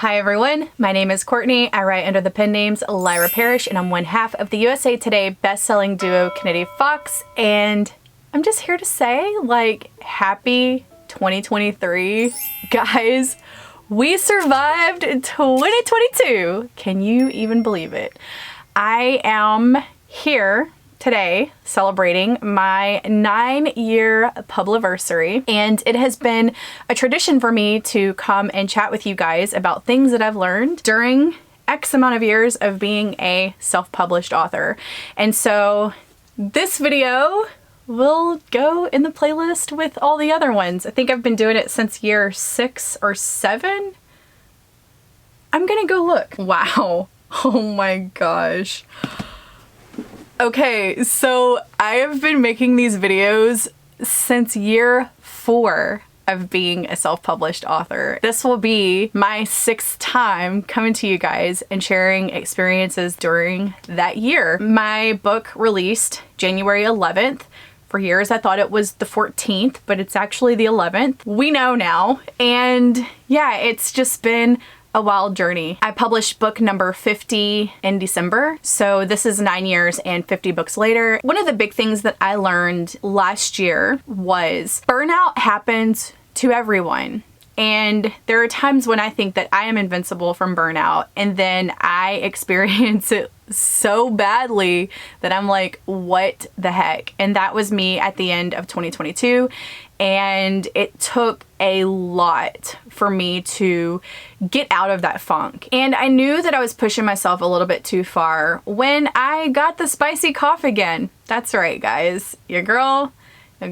Hi everyone, my name is Courtney. I write under the pen names Lyra Parrish, and I'm one half of the USA Today best-selling duo Kennedy Fox, and I'm just here to say, like, happy 2023. Guys, we survived 2022. Can you even believe it? I am here today celebrating my 9-year publiversary, and it has been a tradition for me to come and chat with you guys about things that I've learned during X amount of years of being a self-published author. And so this video will go in the playlist with all the other ones. I think I've been doing it since year 6 or 7. I'm gonna go look. Wow. Oh my gosh. Okay, so I have been making these videos since year 4 of being a self-published author. This will be my 6th time coming to you guys and sharing experiences during that year. My book released January 11th. For years I thought it was the 14th, but it's actually the 11th. We know now. And yeah, it's just been a wild journey. I published book number 50 in December, so this is 9 years and 50 books later. One of the big things that I learned last year was burnout happens to everyone. And there are times when I think that I am invincible from burnout, and then I experience it so badly that I'm like, what the heck? And that was me at the end of 2022. And it took a lot for me to get out of that funk. And I knew that I was pushing myself a little bit too far when I got the spicy cough again. That's right, guys. Your girl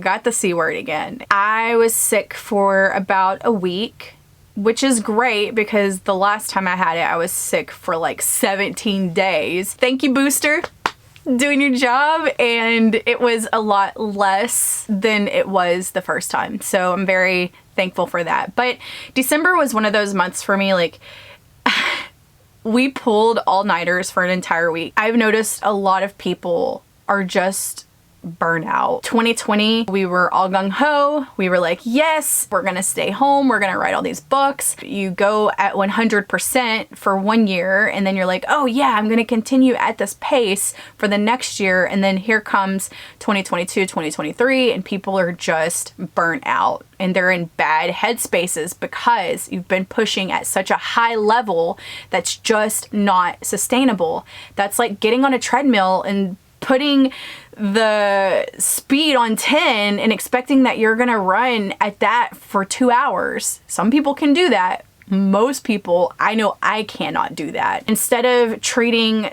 got the C word again. I was sick for about a week, which is great because the last time I had it, I was sick for like 17 days. Thank you, booster. Doing your job, and it was a lot less than it was the first time. So I'm very thankful for that. But December was one of those months for me, like, we pulled all-nighters for an entire week. I've noticed a lot of people are just burnout. 2020, we were all gung-ho. We were like, yes, we're gonna stay home. We're gonna write all these books. You go at 100% for 1 year, and then you're like, oh yeah, I'm gonna continue at this pace for the next year. And then here comes 2022, 2023, and people are just burnt out and they're in bad headspaces because you've been pushing at such a high level that's just not sustainable. That's like getting on a treadmill and putting the speed on 10 and expecting that you're gonna run at that for 2 hours. Some people can do that. Most people, I know I cannot do that. Instead of treating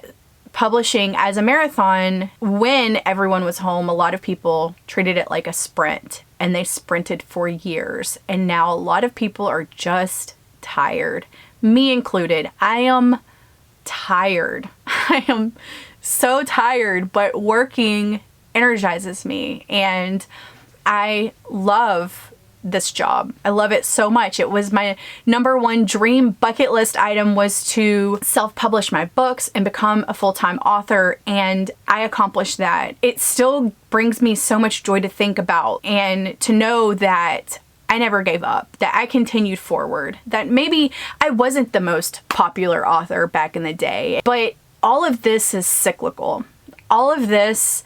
publishing as a marathon, when everyone was home, a lot of people treated it like a sprint, and they sprinted for years. And now a lot of people are just tired, me included. I am tired. I am so tired, but working energizes me, and I love this job. I love it so much. It was my #1 dream bucket list item, was to self-publish my books and become a full-time author, and I accomplished that. It still brings me so much joy to think about and to know that I never gave up, that I continued forward, that maybe I wasn't the most popular author back in the day, but all of this is cyclical. All of this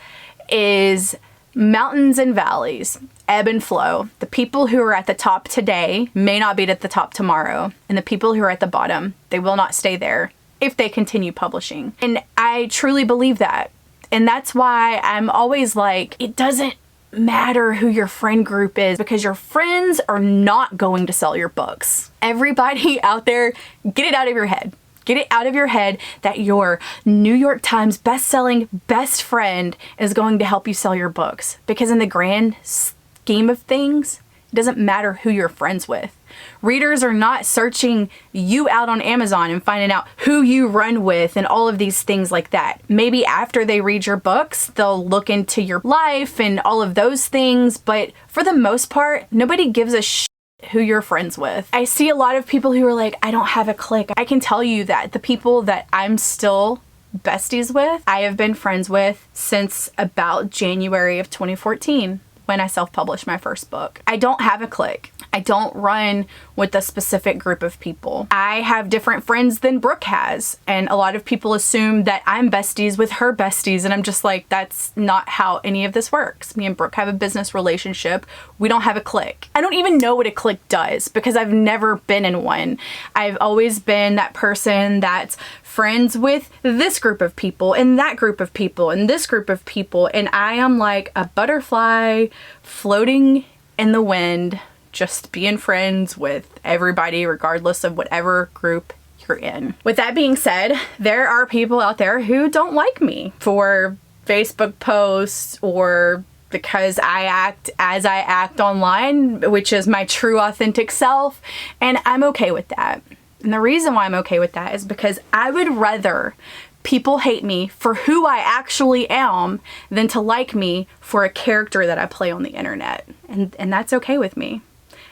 is mountains and valleys, ebb and flow. The people who are at the top today may not be at the top tomorrow, and the people who are at the bottom, they will not stay there if they continue publishing. And I truly believe that. And that's why I'm always like, it doesn't matter who your friend group is, because your friends are not going to sell your books. Everybody out there, get it out of your head. Get it out of your head that your New York Times best-selling best friend is going to help you sell your books. Because in the grand scheme of things, it doesn't matter who you're friends with. Readers are not searching you out on Amazon and finding out who you run with and all of these things like that. Maybe after they read your books, they'll look into your life and all of those things. But for the most part, nobody gives a shit who you're friends with. I see a lot of people who are like, I don't have a clique. I can tell you that the people that I'm still besties with, I have been friends with since about January of 2014. when I self-published my first book. I don't have a clique. I don't run with a specific group of people. I have different friends than Brooke has, and a lot of people assume that I'm besties with her besties, and I'm just like, that's not how any of this works. Me and Brooke have a business relationship. We don't have a clique. I don't even know what a clique does because I've never been in one. I've always been that person that's friends with this group of people and that group of people and this group of people, and I am like a butterfly floating in the wind, just being friends with everybody regardless of whatever group you're in. With that being said, there are people out there who don't like me for Facebook posts or because I act as I act online, which is my true authentic self, and I'm okay with that. And the reason why I'm okay with that is because I would rather people hate me for who I actually am than to like me for a character that I play on the internet. And that's okay with me.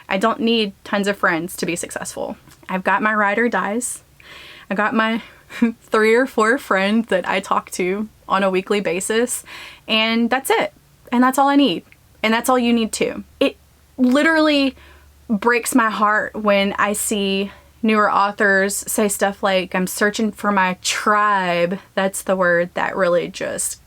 I don't need tons of friends to be successful. I've got my ride or dies. I got my 3 or 4 friends that I talk to on a weekly basis, and that's it. And that's all I need. And that's all you need too. It literally breaks my heart when I see newer authors say stuff like, I'm searching for my tribe. That's the word that really just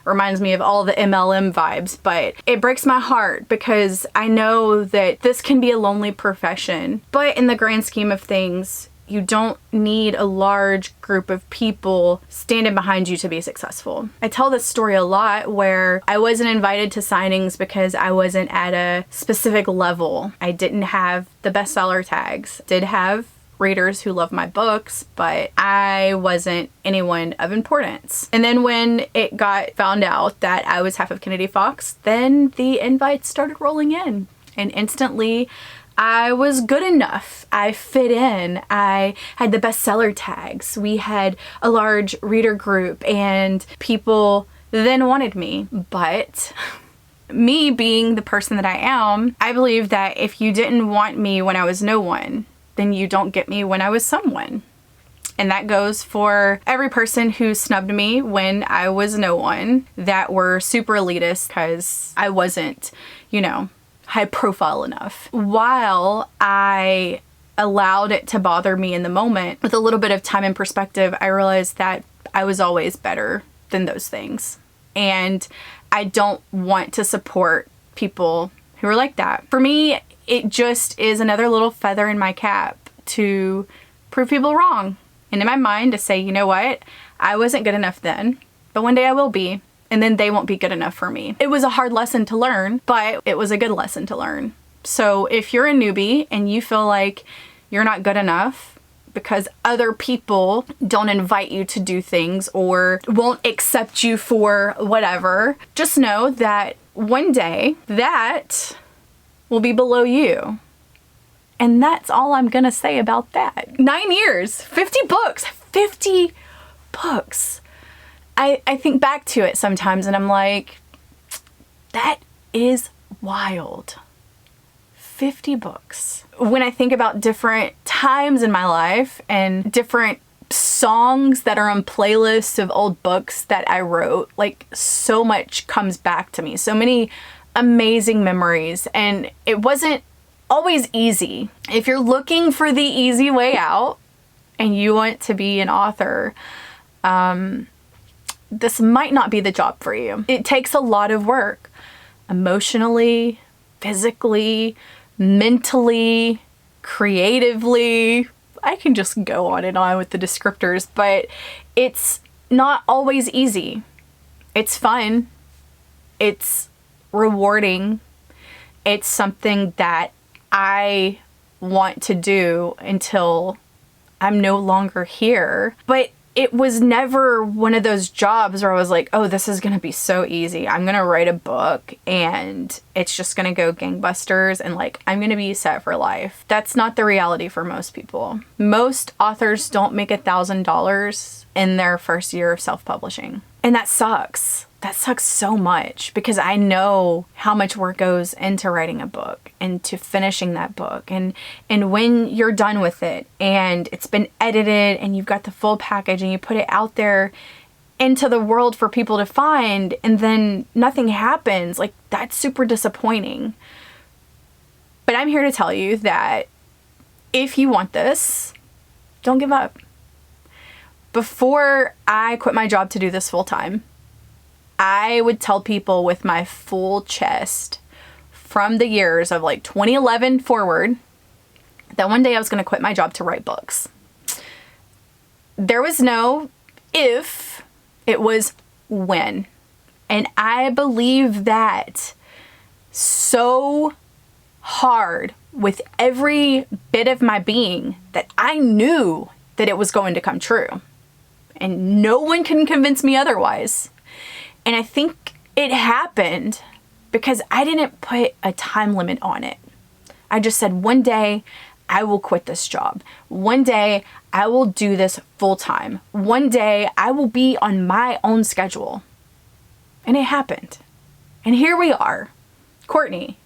reminds me of all the MLM vibes, but it breaks my heart because I know that this can be a lonely profession, but in the grand scheme of things, you don't need a large group of people standing behind you to be successful. I tell this story a lot where I wasn't invited to signings because I wasn't at a specific level. I didn't have the bestseller tags. Did have readers who love my books, but I wasn't anyone of importance. And then when it got found out that I was half of Kennedy Fox, then the invites started rolling in, and instantly I was good enough. I fit in. I had the bestseller tags. We had a large reader group and people then wanted me. But me being the person that I am, I believe that if you didn't want me when I was no one, then you don't get me when I was someone. And that goes for every person who snubbed me when I was no one, that were super elitist because I wasn't, you know, high profile enough. While I allowed it to bother me in the moment, with a little bit of time and perspective, I realized that I was always better than those things. And I don't want to support people who are like that. For me, it just is another little feather in my cap to prove people wrong. And in my mind to say, you know what? I wasn't good enough then, but one day I will be. And then they won't be good enough for me. It was a hard lesson to learn, but it was a good lesson to learn. So if you're a newbie and you feel like you're not good enough because other people don't invite you to do things or won't accept you for whatever, just know that one day that will be below you. And that's all I'm gonna say about that. 9 years, 50 books, 50 books. I think back to it sometimes and I'm like, that is wild. 50 books. When I think about different times in my life and different songs that are on playlists of old books that I wrote, like so much comes back to me. So many amazing memories, and it wasn't always easy. If you're looking for the easy way out and you want to be an author, this might not be the job for you. It takes a lot of work, emotionally, physically, mentally, creatively. I can just go on and on with the descriptors, but it's not always easy. It's fun. It's rewarding. It's something that I want to do until I'm no longer here. But it was never one of those jobs where I was like, oh, this is going to be so easy. I'm going to write a book and it's just going to go gangbusters and like, I'm going to be set for life. That's not the reality for most people. Most authors don't make $1,000 in their first year of self-publishing. And that sucks. That sucks so much because I know how much work goes into writing a book and to finishing that book. And when you're done with it and it's been edited and you've got the full package and you put it out there into the world for people to find and then nothing happens, like that's super disappointing. But I'm here to tell you that if you want this, don't give up. Before I quit my job to do this full time, I would tell people with my full chest from the years of like 2011 forward that one day I was going to quit my job to write books. There was no if, it was when. And I believe that so hard with every bit of my being that I knew that it was going to come true. And no one can convince me otherwise. And I think it happened because I didn't put a time limit on it. I just said, one day I will quit this job. One day I will do this full time. One day I will be on my own schedule. And it happened. And here we are. Courtney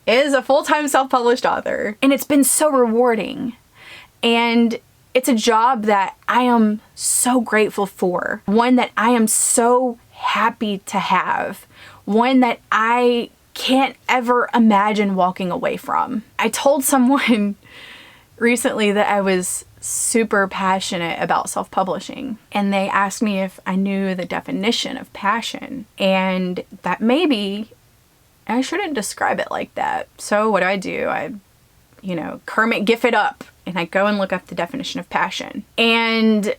is a full-time self-published author. And it's been so rewarding. And it's a job that I am so grateful for. One that I am so happy to have. One that I can't ever imagine walking away from. I told someone recently that I was super passionate about self-publishing, and they asked me if I knew the definition of passion, and that maybe I shouldn't describe it like that. So what do? I Kermit Gif it up, and I go and look up the definition of passion. And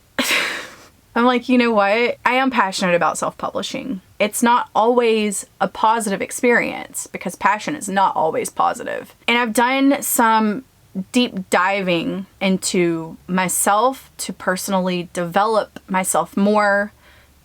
I'm like, you know what? I am passionate about self-publishing. It's not always a positive experience because passion is not always positive. And I've done some deep diving into myself to personally develop myself more,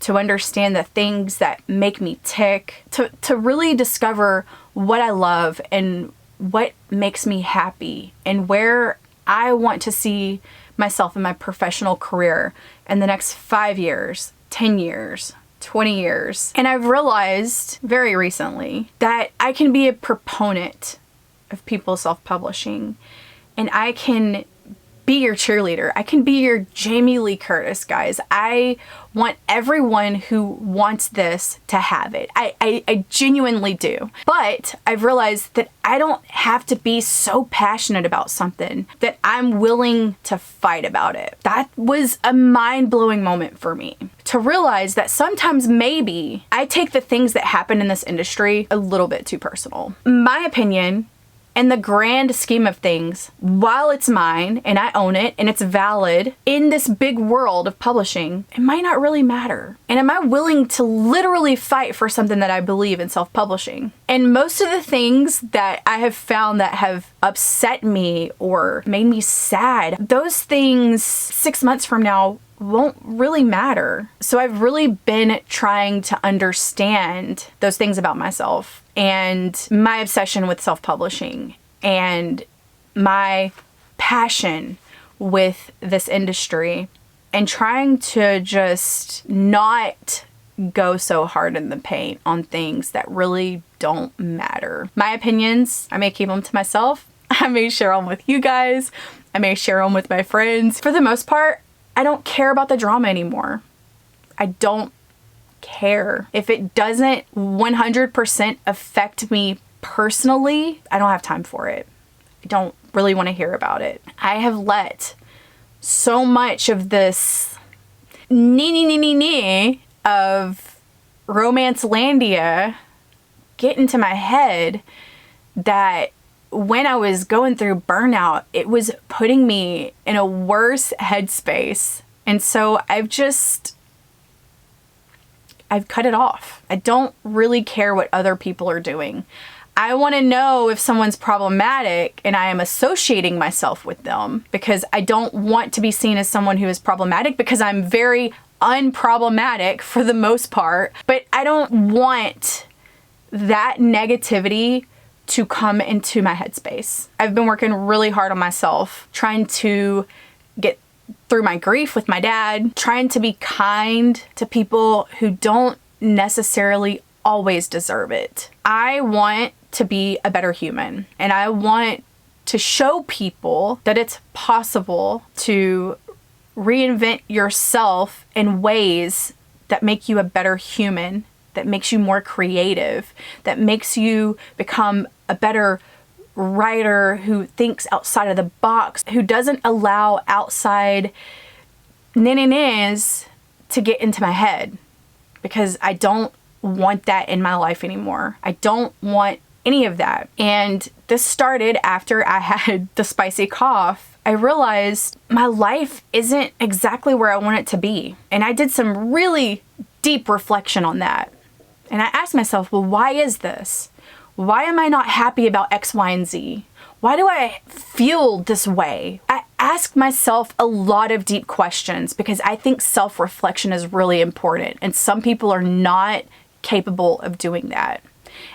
to understand the things that make me tick, to really discover what I love and what makes me happy and where I want to see myself in my professional career in the next 5 years, 10 years, 20 years. And I've realized very recently that I can be a proponent of people self-publishing, and I can be your cheerleader. I can be your Jamie Lee Curtis, guys. I want everyone who wants this to have it. I genuinely do. But I've realized that I don't have to be so passionate about something that I'm willing to fight about it. That was a mind-blowing moment for me. To realize that sometimes maybe I take the things that happen in this industry a little bit too personal. My opinion, in the grand scheme of things, while it's mine and I own it and it's valid in this big world of publishing, it might not really matter. And am I willing to literally fight for something that I believe in self-publishing? And most of the things that I have found that have upset me or made me sad, those things 6 months from now won't really matter. So I've really been trying to understand those things about myself and my obsession with self-publishing and my passion with this industry, and trying to just not go so hard in the paint on things that really don't matter. My opinions, I may keep them to myself. I may share them with you guys. I may share them with my friends. For the most part, I don't care about the drama anymore. I don't care. If it doesn't 100% affect me personally, I don't have time for it. I don't really want to hear about it. I have let so much of this of Romancelandia get into my head that when I was going through burnout, it was putting me in a worse headspace. And so I've cut it off. I don't really care what other people are doing. I want to know if someone's problematic and I am associating myself with them, because I don't want to be seen as someone who is problematic, because I'm very unproblematic for the most part. But I don't want that negativity to come into my headspace. I've been working really hard on myself, trying to get through my grief with my dad, trying to be kind to people who don't necessarily always deserve it. I want to be a better human, and I want to show people that it's possible to reinvent yourself in ways that make you a better human, that makes you more creative, that makes you become a better writer who thinks outside of the box, who doesn't allow outside na-na-nas to get into my head, because I don't want that in my life anymore. I don't want any of that. And this started after I had the spicy cough. I realized my life isn't exactly where I want it to be. And I did some really deep reflection on that. And I asked myself, well, why is this? Why am I not happy about X, Y, and Z? Why do I feel this way? I ask myself a lot of deep questions because I think self-reflection is really important, and some people are not capable of doing that.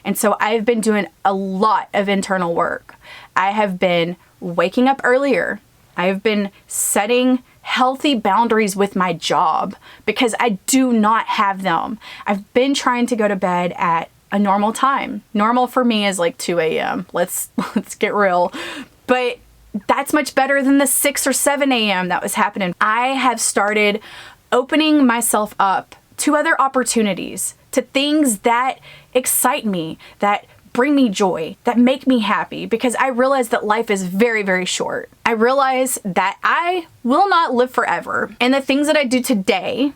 And so I've been doing a lot of internal work. I have been waking up earlier. I have been setting healthy boundaries with my job because I do not have them. I've been trying to go to bed at a normal time. Normal for me is like 2 a.m. Let's get real. But that's much better than the 6 or 7 a.m. that was happening. I have started opening myself up to other opportunities, to things that excite me, that bring me joy, that make me happy, because I realize that life is very, very short. I realize that I will not live forever. And the things that I do today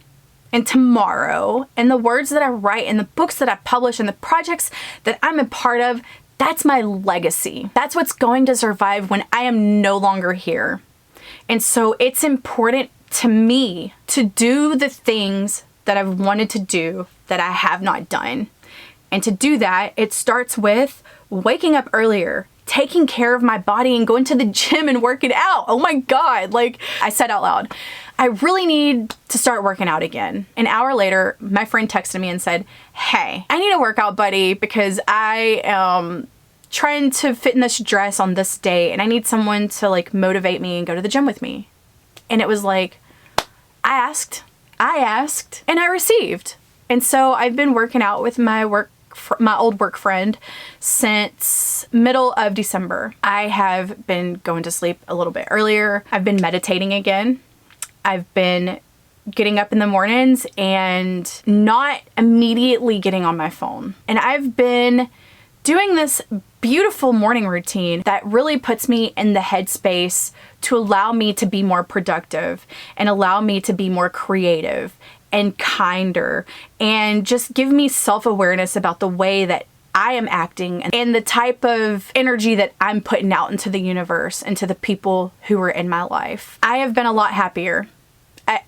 and tomorrow, and the words that I write, and the books that I publish, and the projects that I'm a part of, that's my legacy. That's what's going to survive when I am no longer here. And so it's important to me to do the things that I've wanted to do that I have not done. And to do that, it starts with waking up earlier, taking care of my body, and going to the gym and working out. Oh my God, like I said out loud, I really need to start working out again. An hour later, my friend texted me and said, hey, I need a workout buddy because I am trying to fit in this dress on this day and I need someone to like motivate me and go to the gym with me. And it was like, I asked, and I received. And so I've been working out with my old work friend since middle of December. I have been going to sleep a little bit earlier. I've been meditating again. I've been getting up in the mornings and not immediately getting on my phone. And I've been doing this beautiful morning routine that really puts me in the headspace to allow me to be more productive and allow me to be more creative and kinder and just give me self-awareness about the way that I am acting and the type of energy that I'm putting out into the universe and to the people who are in my life. I have been a lot happier.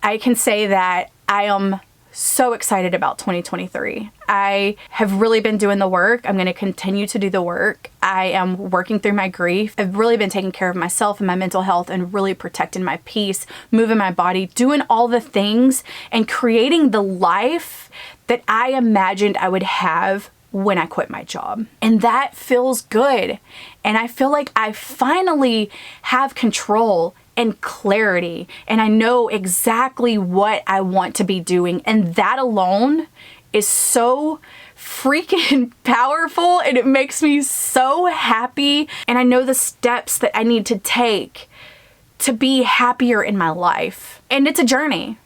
I can say that I am so excited about 2023. I have really been doing the work. I'm going to continue to do the work. I am working through my grief. I've really been taking care of myself and my mental health and really protecting my peace, moving my body, doing all the things and creating the life that I imagined I would have when I quit my job. And that feels good. And I feel like I finally have control and clarity, and I know exactly what I want to be doing, and that alone is so freaking powerful, and it makes me so happy, and I know the steps that I need to take to be happier in my life. And it's a journey,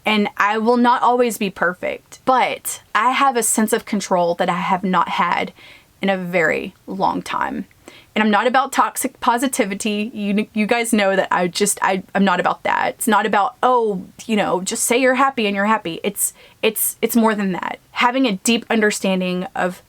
and I will not always be perfect, but I have a sense of control that I have not had in a very long time. And I'm not about toxic positivity. You guys know that I'm not about that. It's not about, oh, just say you're happy and you're happy. It's more than that. Having a deep understanding of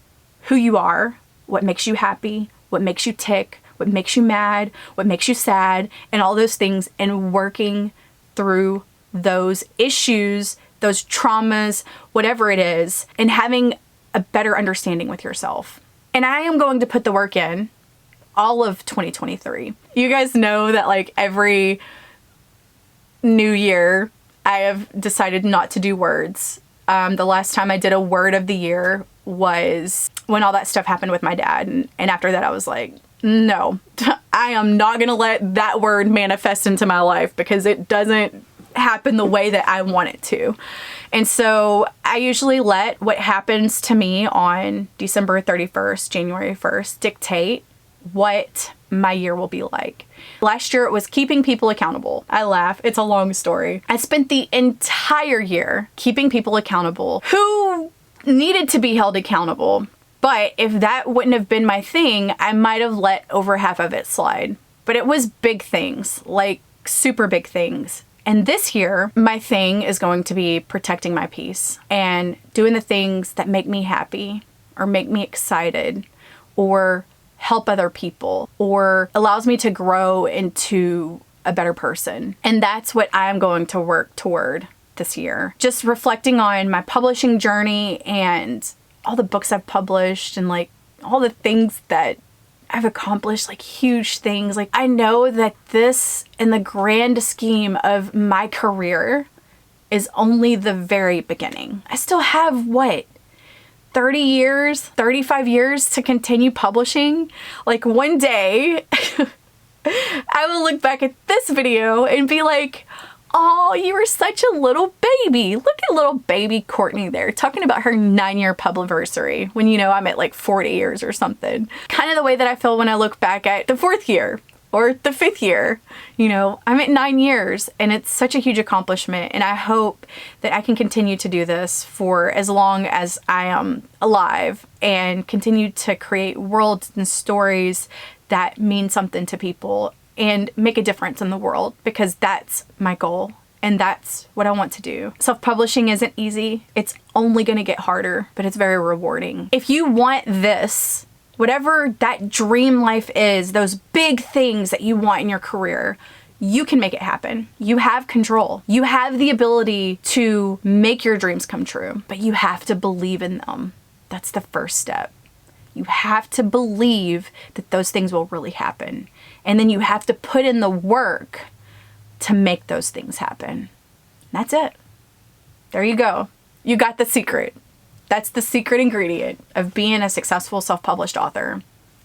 who you are, what makes you happy, what makes you tick, what makes you mad, what makes you sad, and all those things, and working through those issues, those traumas, whatever it is, and having a better understanding with yourself. And I am going to put the work in all of 2023. You guys know that like every new year, I have decided not to do words. The last time I did a word of the year was when all that stuff happened with my dad. And after that, I was like, no, I am not going to let that word manifest into my life because it doesn't happen the way that I want it to. And so I usually let what happens to me on December 31st, January 1st dictate what my year will be like. Last year it was keeping people accountable. I laugh, it's a long story. I spent the entire year keeping people accountable who needed to be held accountable. But if that wouldn't have been my thing, I might have let over half of it slide. But it was big things, like super big things. And this year, my thing is going to be protecting my peace and doing the things that make me happy or make me excited or help other people or allows me to grow into a better person. And that's what I'm going to work toward this year. Just reflecting on my publishing journey and all the books I've published and like all the things that I've accomplished, like huge things. Like I know that this in the grand scheme of my career is only the very beginning. I still have what? 30 years, 35 years to continue publishing. Like one day I will look back at this video and be like, oh, you were such a little baby. Look at little baby Courtney there talking about her 9-year publiversary when you know I'm at like 40 years or something. Kind of the way that I feel when I look back at the 4th year or the 5th year. You know, I'm at 9 years and it's such a huge accomplishment, and I hope that I can continue to do this for as long as I am alive and continue to create worlds and stories that mean something to people and make a difference in the world, because that's my goal and that's what I want to do. Self-publishing isn't easy. It's only going to get harder, but it's very rewarding. If you want this, whatever that dream life is, those big things that you want in your career, you can make it happen. You have control. You have the ability to make your dreams come true, but you have to believe in them. That's the first step. You have to believe that those things will really happen. And then you have to put in the work to make those things happen. That's it. There you go. You got the secret. That's the secret ingredient of being a successful self-published author.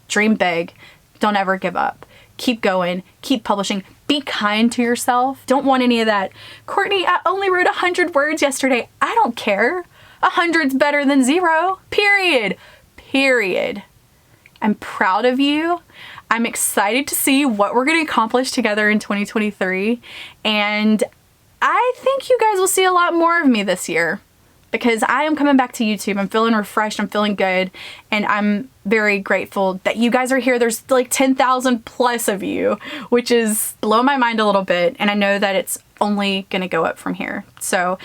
Dream big. Don't ever give up. Keep going. Keep publishing. Be kind to yourself. Don't want any of that. Courtney, I only wrote 100 words yesterday. I don't care. 100's better than 0. Period. Period. I'm proud of you. I'm excited to see what we're going to accomplish together in 2023. And I think you guys will see a lot more of me this year because I am coming back to YouTube. I'm feeling refreshed. I'm feeling good. And I'm very grateful that you guys are here. There's like 10,000 plus of you, which is blow my mind a little bit. And I know that it's only going to go up from here. So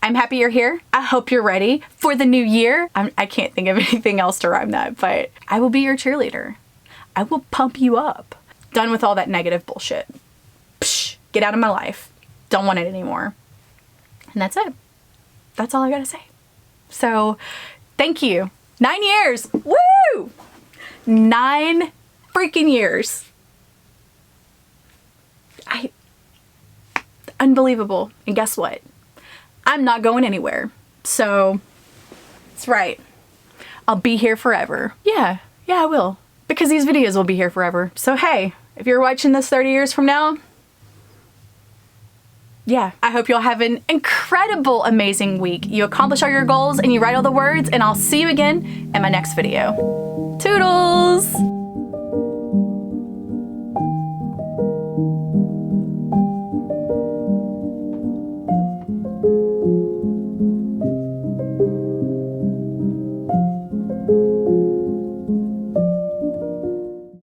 I'm happy you're here. I hope you're ready for the new year. I can't think of anything else to rhyme that, but I will be your cheerleader. I will pump you up. Done with all that negative bullshit. Psh, get out of my life. Don't want it anymore. And that's it. That's all I gotta say. So thank you. 9 years. Woo! 9 freaking years. Unbelievable. And guess what? I'm not going anywhere. So that's right. I'll be here forever. Yeah, I will. Because these videos will be here forever. So hey, if you're watching this 30 years from now, yeah, I hope you'll have an incredible, amazing week. You accomplish all your goals and you write all the words, and I'll see you again in my next video. Toodles!